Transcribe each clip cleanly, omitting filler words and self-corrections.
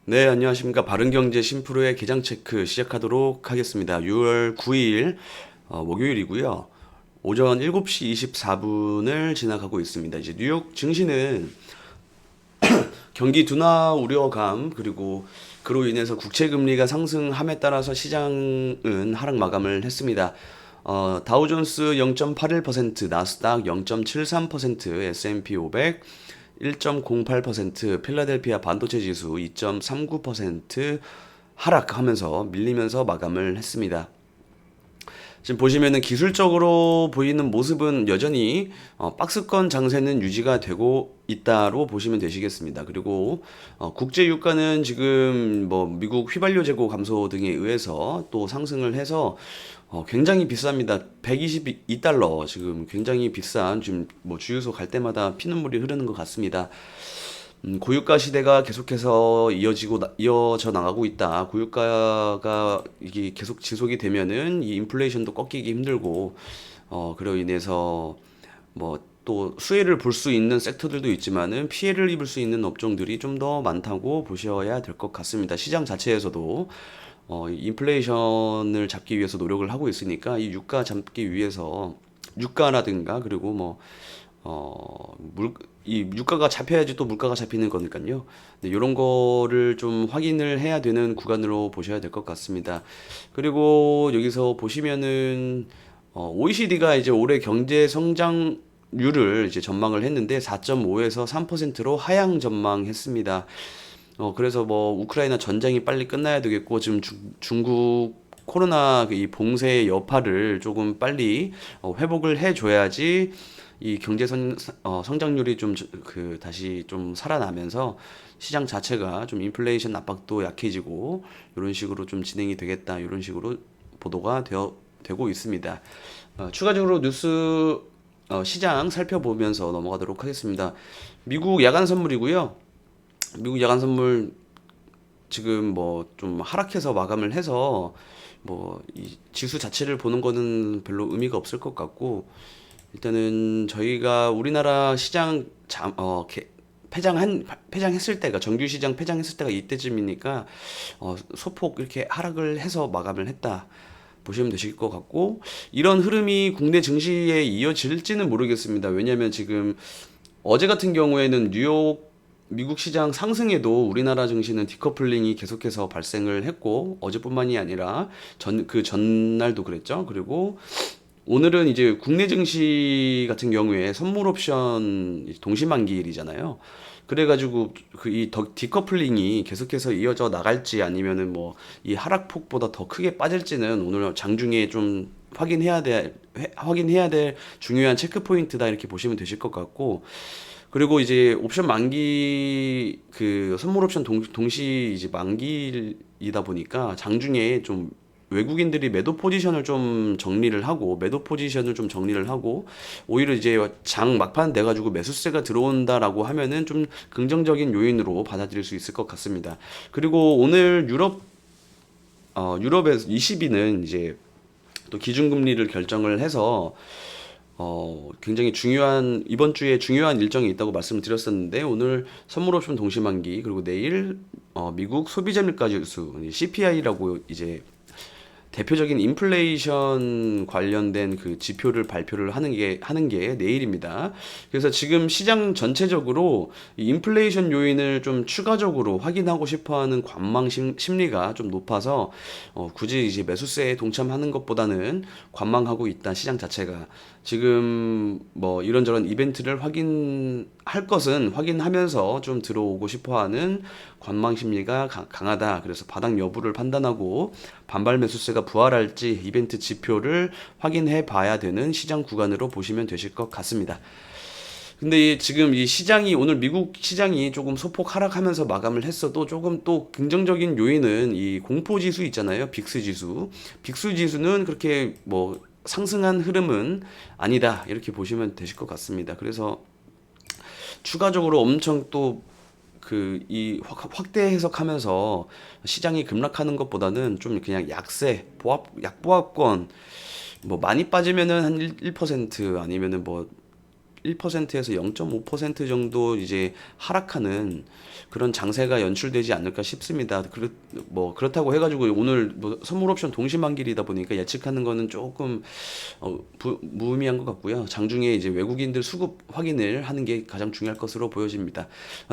네, 안녕하십니까. 바른경제 심프로의 기장 체크 시작하도록 하겠습니다. 6월 9일 목요일이고요. 오전 7시 24분을 지나가고 있습니다. 이제 뉴욕 증시는 경기 둔화 우려감 그리고 그로 인해서 국채 금리가 상승함에 따라서 시장은 하락 마감을 했습니다. 다우존스 0.81%, 나스닥 0.73%, S&P 500 1.08%, 필라델피아 반도체 지수 2.39% 하락하면서 밀리면서 마감을 했습니다. 지금 보시면은 기술적으로 보이는 모습은 여전히 박스권 장세는 유지가 되고 있다로 보시면 되시겠습니다. 그리고 국제 유가는 지금 뭐 미국 휘발유 재고 감소 등에 의해서 또 상승을 해서 굉장히 비쌉니다. 122달러 지금 굉장히 비싼 지금 뭐 주유소 갈 때마다 피눈물이 흐르는 것 같습니다. 고유가 시대가 계속해서 이어져 나가고 있다. 고유가가 이게 계속 지속이 되면은 이 인플레이션도 꺾이기 힘들고, 그로 인해서 뭐 또 수혜를 볼 수 있는 섹터들도 있지만은 피해를 입을 수 있는 업종들이 좀 더 많다고 보셔야 될 것 같습니다. 시장 자체에서도 인플레이션을 잡기 위해서 노력을 하고 있으니까 이 유가 잡기 위해서 유가라든가 그리고 뭐 이 유가가 잡혀야지 또 물가가 잡히는 거니까요. 네, 이런 거를 좀 확인을 해야 되는 구간으로 보셔야 될 것 같습니다. 그리고 여기서 보시면은 OECD가 이제 올해 경제 성장률을 이제 전망을 했는데 4.5에서 3%로 하향 전망했습니다. 그래서 뭐 우크라이나 전쟁이 빨리 끝나야 되겠고 지금 중국 코로나 이 봉쇄의 여파를 조금 빨리 회복을 해줘야지 이 성장률이 좀 다시 좀 살아나면서 시장 자체가 좀 인플레이션 압박도 약해지고 이런 식으로 좀 진행이 되겠다 이런 식으로 보도가 되고 있습니다. 추가적으로 뉴스 시장 살펴보면서 넘어가도록 하겠습니다. 미국 야간 선물이고요. 미국 야간 선물 지금 뭐 좀 하락해서 마감을 해서 뭐 이 지수 자체를 보는 거는 별로 의미가 없을 것 같고 일단은 저희가 우리나라 시장 폐장했을 때가 정규 시장 폐장했을 때가 이때쯤이니까 소폭 이렇게 하락을 해서 마감을 했다. 보시면 되실 것 같고 이런 흐름이 국내 증시에 이어질지는 모르겠습니다. 왜냐하면 지금 어제 같은 경우에는 뉴욕 미국 시장 상승에도 우리나라 증시는 디커플링이 계속해서 발생을 했고 어제뿐만이 아니라 그 전날도 그랬죠. 그리고 오늘은 이제 국내 증시 같은 경우에 선물 옵션 동시만기일이잖아요. 그래가지고 그 이 디커플링이 계속해서 이어져 나갈지 아니면은 뭐 이 하락폭보다 더 크게 빠질지는 오늘 장중에 좀 확인해야 될 중요한 체크 포인트다 이렇게 보시면 되실 것 같고 그리고 이제 옵션 만기 그 선물 옵션 동시 이제 만기이다 보니까 장중에 좀 외국인들이 매도 포지션을 좀 정리를 하고 오히려 이제 장 막판 돼 가지고 매수세가 들어온다라고 하면은 좀 긍정적인 요인으로 받아들일 수 있을 것 같습니다. 그리고 오늘 유럽에서 20위는 이제 또 기준금리를 결정을 해서 굉장히 이번 주에 중요한 일정이 있다고 말씀을 드렸었는데, 오늘 선물옵션 동시만기, 그리고 내일, 미국 소비자 물가 지수, CPI라고 이제 대표적인 인플레이션 관련된 그 지표를 발표를 하는 게 내일입니다. 그래서 지금 시장 전체적으로 이 인플레이션 요인을 좀 추가적으로 확인하고 싶어 하는 심리가 좀 높아서 굳이 이제 매수세에 동참하는 것보다는 관망하고 있다, 시장 자체가. 지금 뭐 이런저런 이벤트를 확인할 것은 확인하면서 좀 들어오고 싶어 하는 관망 심리가 강하다. 그래서 바닥 여부를 판단하고 반발 매수세가 부활할지 이벤트 지표를 확인해 봐야 되는 시장 구간으로 보시면 되실 것 같습니다. 근데 지금 이 시장이 오늘 미국 시장이 조금 소폭 하락하면서 마감을 했어도 조금 또 긍정적인 요인은 이 공포 지수 있잖아요. 빅스 지수. 빅스 지수는 그렇게 뭐 상승한 흐름은 아니다. 이렇게 보시면 되실 것 같습니다. 그래서 추가적으로 엄청 또 확대 해석하면서 시장이 급락하는 것보다는 좀 그냥 약보합권 뭐 많이 빠지면은 한 1% 아니면은 뭐 1%에서 0.5% 정도 이제 하락하는 그런 장세가 연출되지 않을까 싶습니다. 그렇다고 해가지고 오늘 뭐 선물 옵션 동시만길이다 보니까 예측하는 거는 조금 무의미한 것 같고요. 장중에 이제 외국인들 수급 확인을 하는 게 가장 중요할 것으로 보여집니다.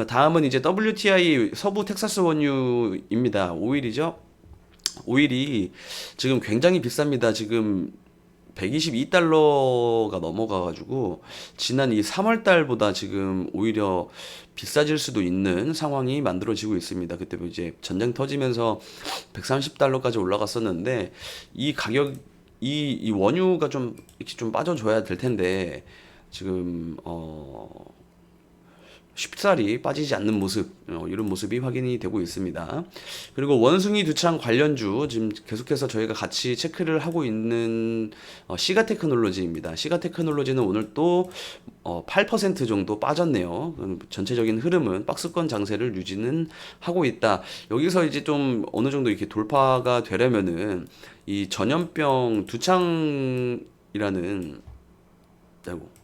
다음은 이제 WTI 서부 텍사스 원유입니다. 오일이죠. 오일이 지금 굉장히 비쌉니다. 지금 122달러가 넘어가가지고 지난 이 3월 달보다 지금 오히려 비싸질 수도 있는 상황이 만들어지고 있습니다. 그때 뭐 이제 전쟁 터지면서 130달러까지 올라갔었는데 이 가격 이 원유가 좀 이렇게 좀 빠져줘야 될 텐데 지금 쉽사리 빠지지 않는 모습, 이런 모습이 확인이 되고 있습니다. 그리고 원숭이 두창 관련주 지금 계속해서 저희가 같이 체크를 하고 있는 시가 테크놀로지입니다. 시가 테크놀로지는 오늘 또 8% 정도 빠졌네요. 전체적인 흐름은 박스권 장세를 유지는 하고 있다. 여기서 이제 좀 어느 정도 이렇게 돌파가 되려면은 이 전염병 두창이라는 아이고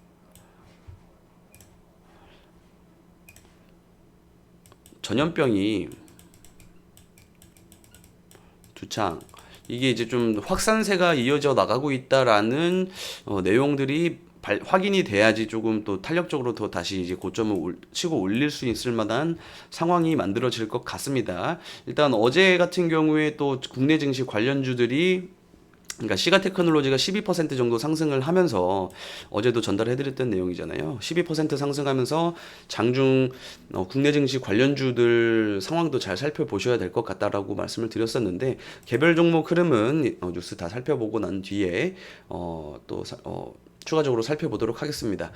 전염병이 두창 이게 이제 좀 확산세가 이어져 나가고 있다라는 내용들이 확인이 돼야지 조금 또 탄력적으로 더 다시 이제 고점을 치고 올릴 수 있을 만한 상황이 만들어질 것 같습니다. 일단 어제 같은 경우에 또 국내 증시 관련주들이 그러니까 시가 테크놀로지가 12% 정도 상승을 하면서 어제도 전달해드렸던 내용이잖아요. 12% 상승하면서 장중 국내 증시 관련주들 상황도 잘 살펴보셔야 될 것 같다라고 말씀을 드렸었는데 개별 종목 흐름은 뉴스 다 살펴보고 난 뒤에 추가적으로 살펴보도록 하겠습니다.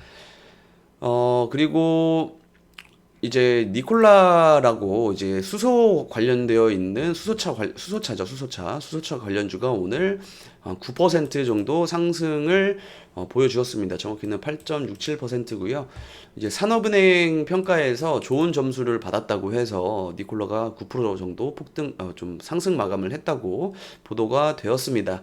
그리고 이제 니콜라라고 이제 수소 관련되어 있는 수소차 관련주가 오늘 9% 정도 상승을 보여주었습니다. 정확히는 8.67%고요. 이제 산업은행 평가에서 좋은 점수를 받았다고 해서 니콜라가 9% 정도 좀 상승 마감을 했다고 보도가 되었습니다.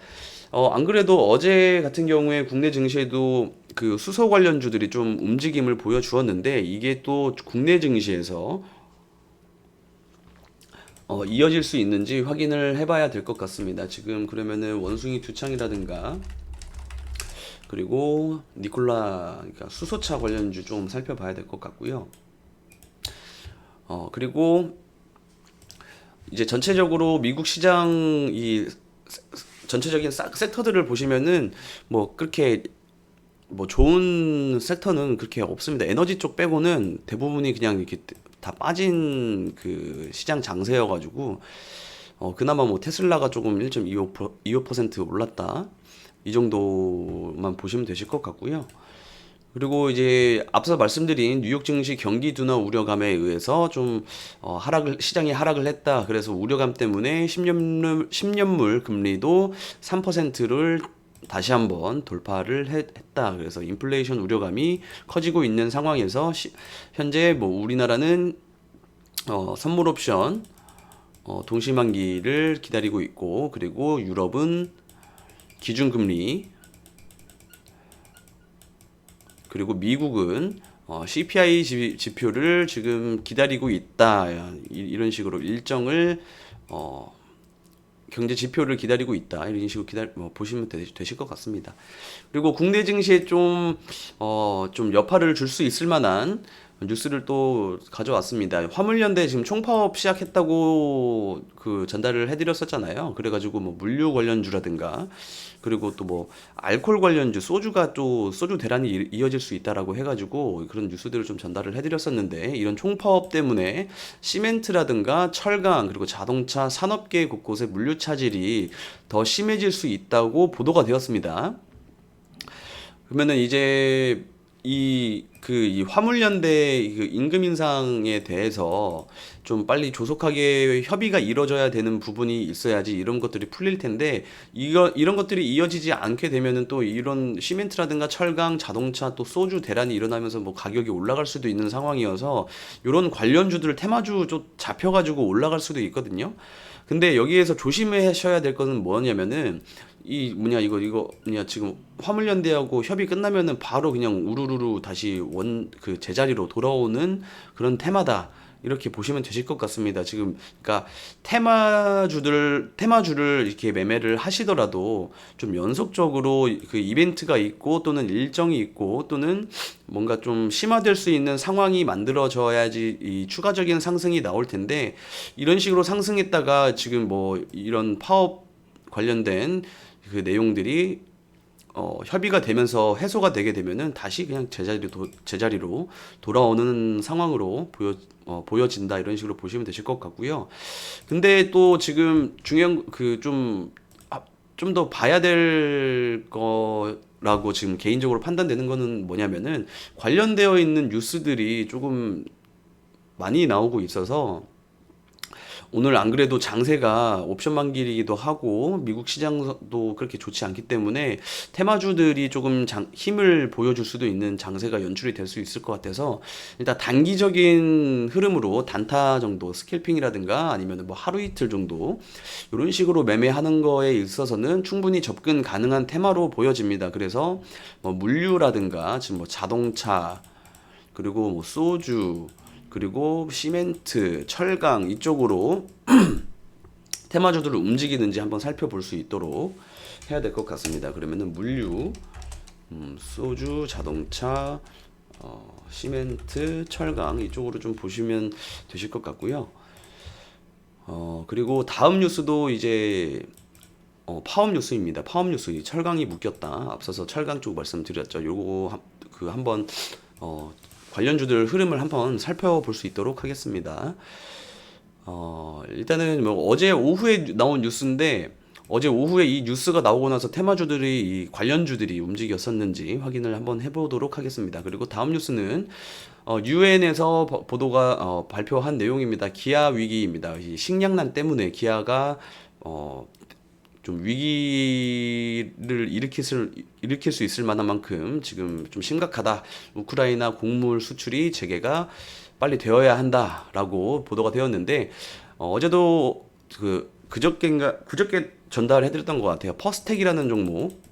안 그래도 어제 같은 경우에 국내 증시에도 그 수소 관련주들이 좀 움직임을 보여주었는데 이게 또 국내 증시에서 이어질 수 있는지 확인을 해봐야 될 것 같습니다. 지금 그러면은 원숭이 두창이라든가 그리고 니콜라 그러니까 수소차 관련주 좀 살펴봐야 될 것 같고요. 그리고 이제 전체적으로 미국 시장 전체적인 섹터들을 보시면은 뭐 그렇게 뭐 좋은 섹터는 그렇게 없습니다. 에너지 쪽 빼고는 대부분이 그냥 이렇게 다 빠진 그 시장 장세여가지고 그나마 뭐 테슬라가 조금 1.25% 올랐다 이 정도만 보시면 되실 것 같고요. 그리고 이제 앞서 말씀드린 뉴욕 증시 경기 둔화 우려감에 의해서 좀 시장이 하락을 했다. 그래서 우려감 때문에 10년물 금리도 3%를 다시 한번 돌파를 했다. 그래서 인플레이션 우려감이 커지고 있는 상황에서 현재 뭐 우리나라는 선물 옵션 동시만기를 기다리고 있고 그리고 유럽은 기준금리 그리고 미국은 CPI 지표를 지금 기다리고 있다. 이런 식으로 일정을 경제 지표를 기다리고 있다. 이런 식으로 보시면 되실 것 같습니다. 그리고 국내 증시에 좀 여파를 줄 수 있을 만한 뉴스를 또 가져왔습니다. 화물연대 지금 총파업 시작했다고 전달을 해드렸었잖아요. 그래가지고 뭐 물류 관련주라든가 그리고 또 뭐 알코올 관련주 소주가 또 소주 대란이 이어질 수 있다라고 해가지고 그런 뉴스들을 좀 전달을 해드렸었는데 이런 총파업 때문에 시멘트라든가 철강 그리고 자동차 산업계 곳곳에 물류 차질이 더 심해질 수 있다고 보도가 되었습니다. 그러면은 이제 이 화물연대 임금 인상에 대해서 좀 빨리 조속하게 협의가 이루어져야 되는 부분이 있어야지 이런 것들이 풀릴 텐데 이런 것들이 이어지지 않게 되면은 또 이런 시멘트라든가 철강, 자동차 또 소주 대란이 일어나면서 뭐 가격이 올라갈 수도 있는 상황이어서 이런 관련주들 테마주 좀 잡혀가지고 올라갈 수도 있거든요. 근데 여기에서 조심하셔야 될 것은 뭐냐면은 이 뭐냐 이거 뭐냐 지금 화물연대하고 협의 끝나면은 바로 그냥 우르르르 다시 원 그 제자리로 돌아오는 그런 테마다. 이렇게 보시면 되실 것 같습니다. 지금 그러니까 테마주를 이렇게 매매를 하시더라도 좀 연속적으로 그 이벤트가 있고 또는 일정이 있고 또는 뭔가 좀 심화될 수 있는 상황이 만들어져야지 이 추가적인 상승이 나올 텐데, 이런 식으로 상승했다가 지금 뭐 이런 파업 관련된 그 내용들이 협의가 되면서 해소가 되게 되면은 다시 그냥 제자리로 돌아오는 상황으로 보여진다, 이런 식으로 보시면 되실 것 같고요. 근데 또 지금 중요한 그 좀 더 봐야 될 거라고 지금 개인적으로 판단되는 거는 뭐냐면은, 관련되어 있는 뉴스들이 조금 많이 나오고 있어서 오늘 안 그래도 장세가 옵션 만기이기도 하고 미국 시장도 그렇게 좋지 않기 때문에 테마주들이 조금 힘을 보여줄 수도 있는 장세가 연출이 될 수 있을 것 같아서, 일단 단기적인 흐름으로 단타 정도 스캘핑이라든가 아니면 뭐 하루 이틀 정도 이런 식으로 매매하는 거에 있어서는 충분히 접근 가능한 테마로 보여집니다. 그래서 뭐 물류라든가 지금 뭐 자동차, 그리고 뭐 소주, 그리고 시멘트, 철강 이쪽으로 테마주들을 움직이는지 한번 살펴볼 수 있도록 해야 될 것 같습니다. 그러면은 물류, 소주, 자동차, 시멘트, 철강 이쪽으로 좀 보시면 되실 것 같고요. 그리고 다음 뉴스도 이제 파업 뉴스입니다. 파업 뉴스, 철강이 묶였다. 앞서서 철강 쪽 말씀드렸죠. 요거 한번 관련주들 흐름을 한번 살펴볼 수 있도록 하겠습니다. 일단은 뭐 어제 오후에 나온 뉴스인데, 어제 오후에 이 뉴스가 나오고 나서 테마주들이 이 관련주들이 움직였었는지 확인을 한번 해보도록 하겠습니다. 그리고 다음 뉴스는 유엔에서 보도가 발표한 내용입니다. 기아 위기입니다. 이 식량난 때문에 기아가 좀 위기를 일으킬 수 있을 만한 만큼 지금 좀 심각하다. 우크라이나 곡물 수출이 재개가 빨리 되어야 한다라고 보도가 되었는데, 어제도 그저께 전달해드렸던 것 같아요. 퍼스텍이라는 종목,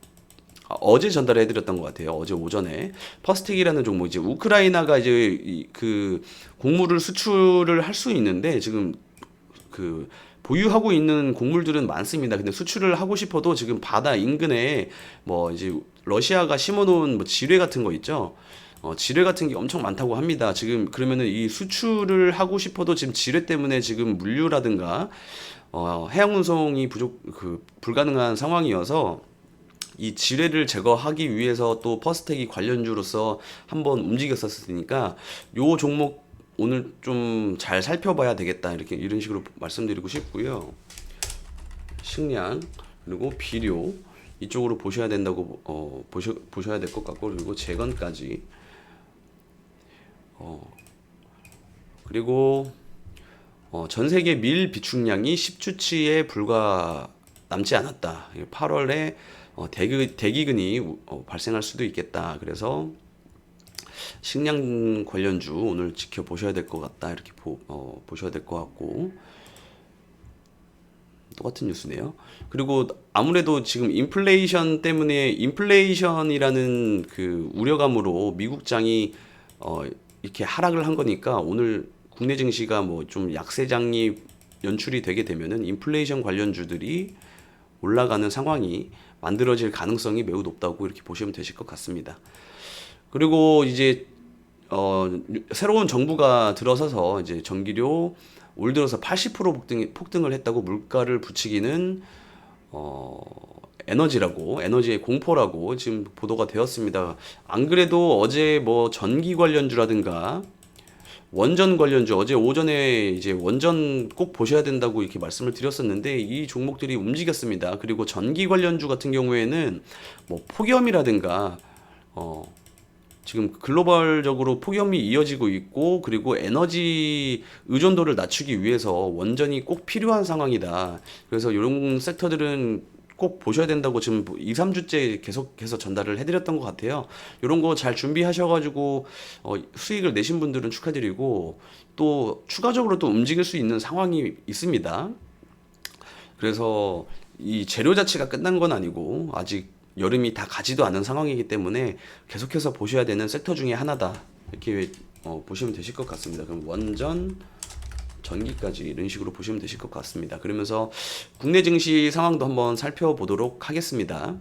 어제 전달해드렸던 것 같아요. 어제 오전에 퍼스텍이라는 종목, 이제 우크라이나가 이제 그 곡물을 수출을 할 수 있는데 지금 그 보유하고 있는 곡물들은 많습니다. 근데 수출을 하고 싶어도 지금 바다 인근에 뭐 이제 러시아가 심어놓은 뭐 지뢰 같은 거 있죠. 지뢰 같은 게 엄청 많다고 합니다. 지금 그러면은 이 수출을 하고 싶어도 지금 지뢰 때문에 지금 물류라든가 해양 운송이 불가능한 상황이어서, 이 지뢰를 제거하기 위해서 또 퍼스텍이 관련주로서 한번 움직였었으니까 요 종목 오늘 좀 잘 살펴봐야 되겠다, 이런 식으로 말씀드리고 싶고요. 식량, 그리고 비료 이쪽으로 보셔야 된다고 보셔야 될 것 같고, 그리고 재건까지, 그리고 전 세계 밀 비축량이 10주치에 불과 남지 않았다. 8월에 대기근이 발생할 수도 있겠다. 그래서 식량 관련주 오늘 지켜보셔야 될 것 같다, 이렇게 보셔야 될 것 같고, 똑같은 뉴스네요. 그리고 아무래도 지금 인플레이션 때문에, 인플레이션이라는 그 우려감으로 미국장이 이렇게 하락을 한 거니까, 오늘 국내 증시가 뭐 좀 약세장이 연출이 되게 되면은 인플레이션 관련주들이 올라가는 상황이 만들어질 가능성이 매우 높다고 이렇게 보시면 되실 것 같습니다. 그리고 이제 새로운 정부가 들어서서 이제 전기료 올 들어서 80% 폭등을 했다고 물가를 부추기는 에너지의 공포라고 지금 보도가 되었습니다. 안 그래도 어제 뭐 전기 관련주라든가 원전 관련주, 어제 오전에 이제 원전 꼭 보셔야 된다고 이렇게 말씀을 드렸었는데 이 종목들이 움직였습니다. 그리고 전기 관련주 같은 경우에는 뭐 폭염이라든가 지금 글로벌적으로 폭염이 이어지고 있고, 그리고 에너지 의존도를 낮추기 위해서 원전이 꼭 필요한 상황이다. 그래서 이런 섹터들은 꼭 보셔야 된다고 지금 2, 3주째 계속해서 전달을 해드렸던 것 같아요. 이런 거 잘 준비하셔가지고 수익을 내신 분들은 축하드리고, 또 추가적으로 또 움직일 수 있는 상황이 있습니다. 그래서 이 재료 자체가 끝난 건 아니고 아직 여름이 다 가지도 않은 상황이기 때문에 계속해서 보셔야 되는 섹터 중에 하나다. 이렇게 보시면 되실 것 같습니다. 그럼 원전, 전기까지 이런 식으로 보시면 되실 것 같습니다. 그러면서 국내 증시 상황도 한번 살펴보도록 하겠습니다.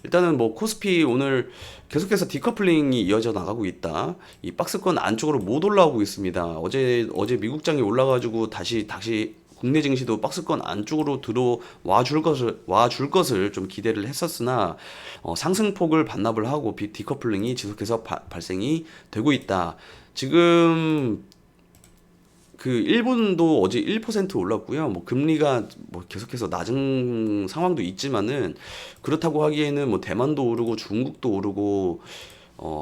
일단은 뭐 코스피 오늘 계속해서 디커플링이 이어져 나가고 있다. 이 박스권 안쪽으로 못 올라오고 있습니다. 어제 미국장이 올라가지고 다시 국내 증시도 박스권 안쪽으로 들어와 줄 것을 좀 기대를 했었으나 상승폭을 반납을 하고 디커플링이 지속해서 발생이 되고 있다. 지금 그 일본도 어제 1% 올랐고요. 뭐 금리가 뭐 계속해서 낮은 상황도 있지만은 그렇다고 하기에는 뭐 대만도 오르고 중국도 오르고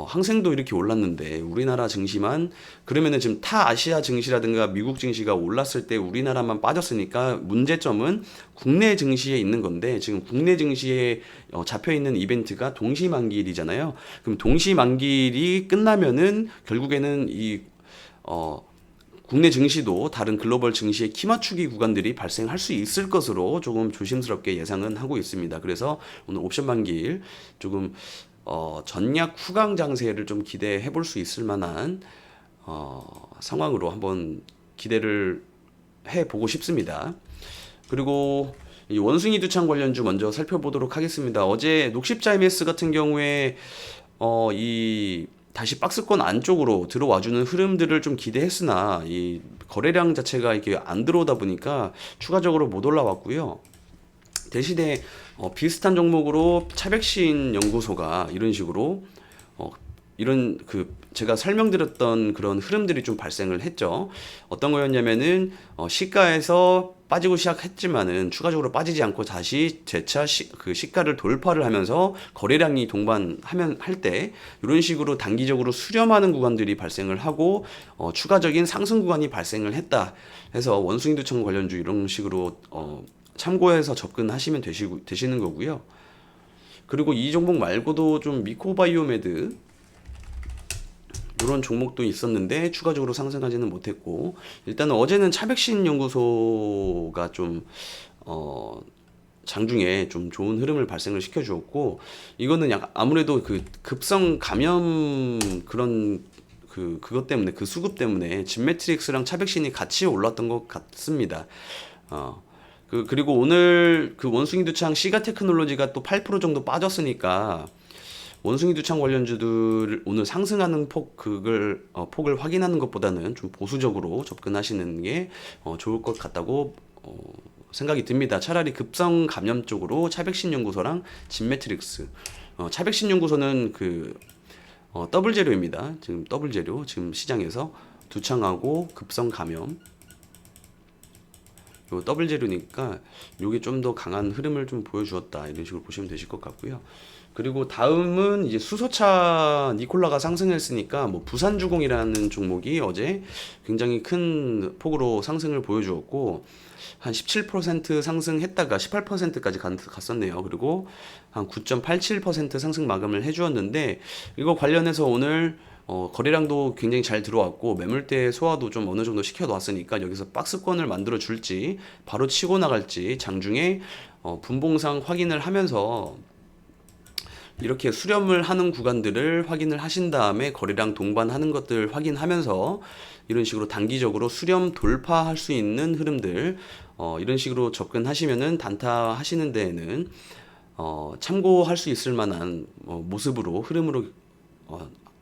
항생도 이렇게 올랐는데 우리나라 증시만 그러면은 지금 타 아시아 증시라든가 미국 증시가 올랐을 때 우리나라만 빠졌으니까 문제점은 국내 증시에 있는 건데 지금 국내 증시에 잡혀 있는 이벤트가 동시만기일이잖아요. 그럼 동시만기일이 끝나면은 결국에는 국내 증시도 다른 글로벌 증시의 키맞추기 구간들이 발생할 수 있을 것으로 조금 조심스럽게 예상은 하고 있습니다. 그래서 오늘 옵션 만기일 조금 전략 후강 장세를 좀 기대해 볼 수 있을 만한 상황으로 한번 기대를 해 보고 싶습니다. 그리고 이 원숭이 두창 관련주 먼저 살펴보도록 하겠습니다. 어제 녹십자 MS 같은 경우에 이 다시 박스권 안쪽으로 들어와주는 흐름들을 좀 기대했으나 이 거래량 자체가 이렇게 안 들어오다 보니까 추가적으로 못 올라왔고요. 대신에 비슷한 종목으로 차백신 연구소가 이런 식으로 이런 제가 설명드렸던 그런 흐름들이 좀 발생을 했죠. 어떤 거였냐면은 시가에서 빠지고 시작했지만은 추가적으로 빠지지 않고 다시 재차 시가를 돌파를 하면서 거래량이 동반하면 할 때 이런 식으로 단기적으로 수렴하는 구간들이 발생을 하고 추가적인 상승 구간이 발생을 했다. 해서 원숭이 두청 관련주 이런 식으로 참고해서 접근하시면 되시는 거고요. 그리고 이 종목 말고도 좀 미코바이오메드 이런 종목도 있었는데 추가적으로 상승하지는 못했고 일단은 어제는 차백신 연구소가 좀 장중에 좀 좋은 흐름을 발생을 시켜 주었고 이거는 아무래도 그 급성 감염 그런 그것 때문에 그 수급 때문에 진매트릭스랑 차백신이 같이 올랐던 것 같습니다. 그리고 오늘 그 원숭이 두창 시가 테크놀로지가 또 8% 정도 빠졌으니까 원숭이 두창 관련주들 오늘 상승하는 폭을 확인하는 것보다는 좀 보수적으로 접근하시는 게 좋을 것 같다고 생각이 듭니다. 차라리 급성 감염 쪽으로 차백신 연구소랑 진매트릭스. 차백신 연구소는 더블 재료입니다. 지금 더블 재료 지금 시장에서 두창하고 급성 감염. 요 더블 재료니까 요게 좀 더 강한 흐름을 좀 보여주었다 이런 식으로 보시면 되실 것 같고요. 그리고 다음은 이제 수소차 니콜라가 상승했으니까 뭐 부산주공이라는 종목이 어제 굉장히 큰 폭으로 상승을 보여주었고 한 17% 상승했다가 18%까지 갔었네요. 그리고 한 9.87% 상승 마감을 해주었는데 이거 관련해서 오늘 거래량도 굉장히 잘 들어왔고 매물대 소화도 좀 어느 정도 시켜놨으니까 여기서 박스권을 만들어 줄지 바로 치고 나갈지 장중에 분봉상 확인을 하면서 이렇게 수렴을 하는 구간들을 확인을 하신 다음에 거래량 동반하는 것들 확인하면서 이런 식으로 단기적으로 수렴 돌파할 수 있는 흐름들 이런 식으로 접근하시면은 단타 하시는 데에는 참고할 수 있을 만한 모습으로 흐름으로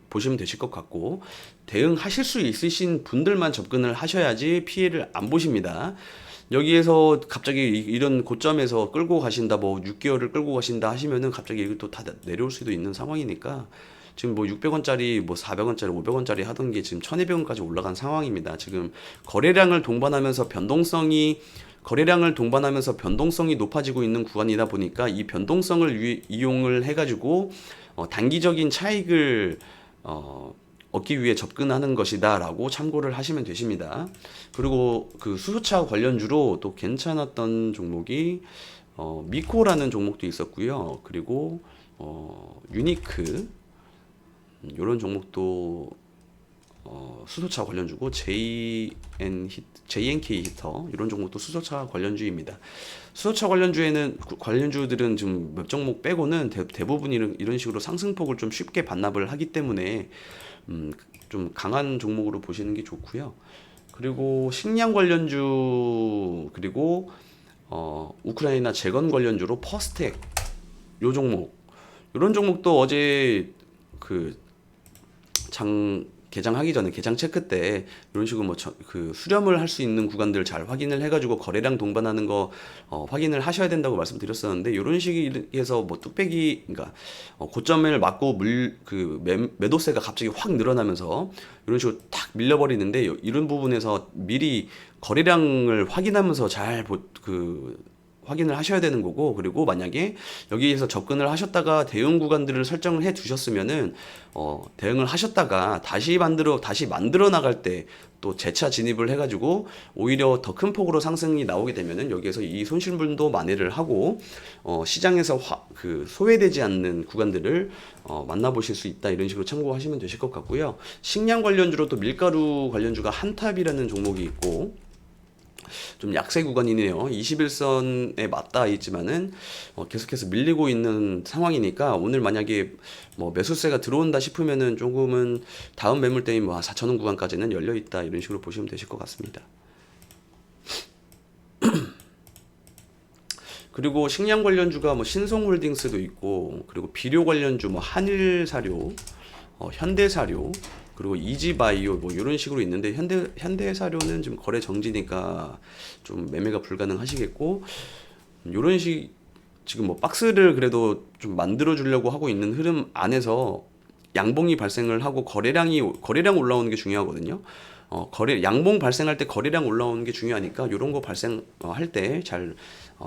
보시면 되실 것 같고 대응하실 수 있으신 분들만 접근을 하셔야지 피해를 안 보십니다. 여기에서 갑자기 이런 고점에서 끌고 가신다, 뭐 6개월을 끌고 가신다 하시면은 갑자기 이것도 다 내려올 수도 있는 상황이니까 지금 뭐 600원짜리, 뭐 400원짜리, 500원짜리 하던 게 지금 1200원까지 올라간 상황입니다. 지금 거래량을 동반하면서 변동성이 높아지고 있는 구간이다 보니까 이 변동성을 이용을 해가지고 단기적인 차익을 얻기 위해 접근하는 것이다라고 참고를 하시면 되십니다. 그리고 그 수소차 관련주로 또 괜찮았던 종목이 미코라는 종목도 있었고요. 그리고 유니크 이런 종목도 수소차 관련주고 JNK 히터 이런 종목도 수소차 관련주입니다. 수소차 관련주들은 지금 몇 종목 빼고는 대부분 이런 식으로 상승폭을 좀 쉽게 반납을 하기 때문에 좀 강한 종목으로 보시는 게 좋고요. 그리고 식량 관련주 그리고 우크라이나 재건 관련주로 퍼스텍 요 종목 이런 종목도 어제 그 개장하기 전에 개장 체크 때 이런 식으로 그 수렴을 할 수 있는 구간들 잘 확인을 해가지고 거래량 동반하는 거 확인을 하셔야 된다고 말씀드렸었는데 이런 식에서 뭐 뚝배기 그러니까 고점을 맞고 매도세가 갑자기 확 늘어나면서 이런 식으로 탁 밀려버리는데 이런 부분에서 미리 거래량을 확인하면서 확인을 하셔야 되는 거고, 그리고 만약에 여기에서 접근을 하셨다가 대응 구간들을 설정을 해 두셨으면은 대응을 하셨다가 다시 만들어 나갈 때 또 재차 진입을 해가지고 오히려 더 큰 폭으로 상승이 나오게 되면은 여기에서 이 손실분도 만회를 하고 시장에서 소외되지 않는 구간들을 만나보실 수 있다, 이런 식으로 참고하시면 되실 것 같고요. 식량 관련주로 또 밀가루 관련주가 한탑이라는 종목이 있고 좀 약세 구간이네요. 21선에 맞닿아 있지만은 계속해서 밀리고 있는 상황이니까 오늘 만약에 뭐 매수세가 들어온다 싶으면은 조금은 다음 매물대인 4,000원 구간까지는 열려 있다, 이런 식으로 보시면 되실 것 같습니다. 그리고 식량 관련주가 신성홀딩스도 있고, 그리고 비료 관련주 한일사료, 현대사료, 그리고 이지바이오 이런 식으로 있는데 현대사료는 지금 거래 정지니까 좀 매매가 불가능하시겠고, 이런 지금 박스를 그래도 좀 만들어 주려고 하고 있는 흐름 안에서 양봉이 발생을 하고 거래량 올라오는 게 중요하거든요. 양봉 발생할 때 거래량 올라오는 게 중요하니까 이런 거 발생할 때 잘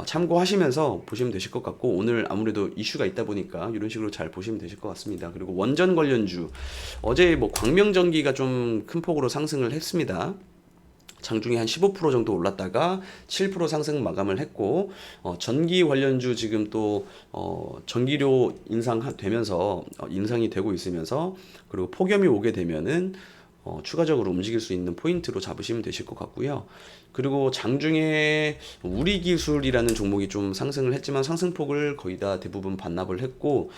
참고하시면서 보시면 되실 것 같고, 오늘 아무래도 이슈가 있다 보니까 이런 식으로 잘 보시면 되실 것 같습니다. 그리고 원전 관련주, 어제 광명전기가 좀 큰 폭으로 상승을 했습니다. 장중에 한 15% 정도 올랐다가 7% 상승 마감을 했고, 전기 관련주 지금 또 전기료 인상되면서 인상이 되고 있으면서, 그리고 폭염이 오게 되면은 추가적으로 움직일 수 있는 포인트로 잡으시면 되실 것 같고요. 그리고 장중에 우리기술이라는 종목이 좀 상승을 했지만 상승폭을 거의 다 대부분 반납을 했고,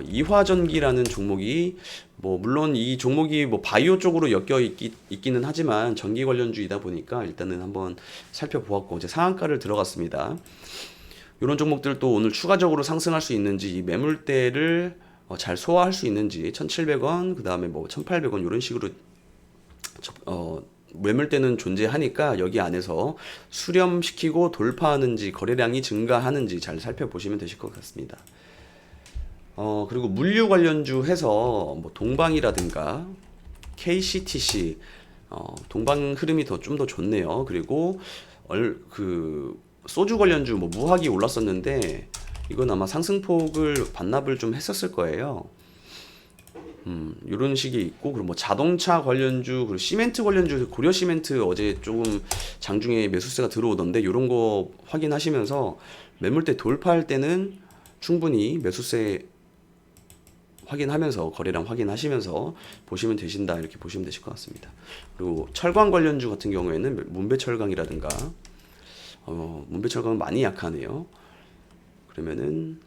이화전기라는 종목이 물론 이 종목이 바이오 쪽으로 있기는 하지만 전기 관련주이다 보니까 일단은 한번 살펴보았고, 이제 상한가를 들어갔습니다. 이런 종목들 또 오늘 추가적으로 상승할 수 있는지, 이 매물대를 잘 소화할 수 있는지, 1,700원 그 다음에 1,800원 이런 식으로 매물대는 존재하니까 여기 안에서 수렴시키고 돌파하는지 거래량이 증가하는지 잘 살펴보시면 되실 것 같습니다. 그리고 물류 관련주 해서 동방이라든가 KCTC, 동방 흐름이 좀 더 좋네요. 그리고 소주 관련주 무화기 올랐었는데 이건 아마 상승폭을 반납을 좀 했었을 거예요. 이런 식이 있고, 그리고 자동차 관련주, 그리고 시멘트 관련주, 고려 시멘트 어제 조금 장중에 매수세가 들어오던데 이런 거 확인하시면서 매물대 돌파할 때는 충분히 매수세 확인하면서 거래량 확인하시면서 보시면 되신다, 이렇게 보시면 되실 것 같습니다. 그리고 철강 관련주 같은 경우에는 문배철강이라든가 문배철강은 많이 약하네요. 그러면은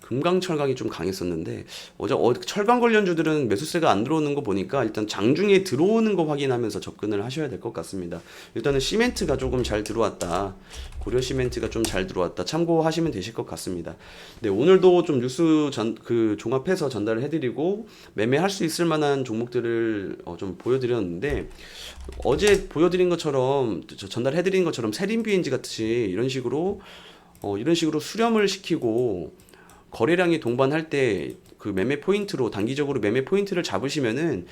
금강철강이 좀 강했었는데 어제 철강 관련주들은 매수세가 안 들어오는 거 보니까 일단 장중에 들어오는 거 확인하면서 접근을 하셔야 될 것 같습니다. 일단은 시멘트가 조금 잘 들어왔다, 고려 시멘트가 좀 잘 들어왔다, 참고하시면 되실 것 같습니다. 네, 오늘도 좀 뉴스 종합해서 전달을 해드리고 매매할 수 있을 만한 종목들을 좀 보여드렸는데, 어제 보여드린 것처럼 전달해드린 것처럼 세린비엔지 같이 이런 식으로 수렴을 시키고 거래량이 동반할 때 매매 포인트로 단기적으로 매매 포인트를 잡으시면은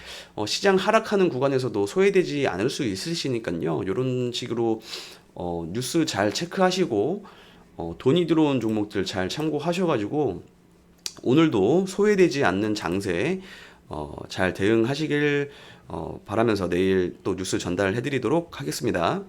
시장 하락하는 구간에서도 소외되지 않을 수 있으시니까요. 이런 식으로 뉴스 잘 체크하시고 돈이 들어온 종목들 잘 참고하셔가지고 오늘도 소외되지 않는 장세에 잘 대응하시길 바라면서 내일 또 뉴스 전달해드리도록 하겠습니다.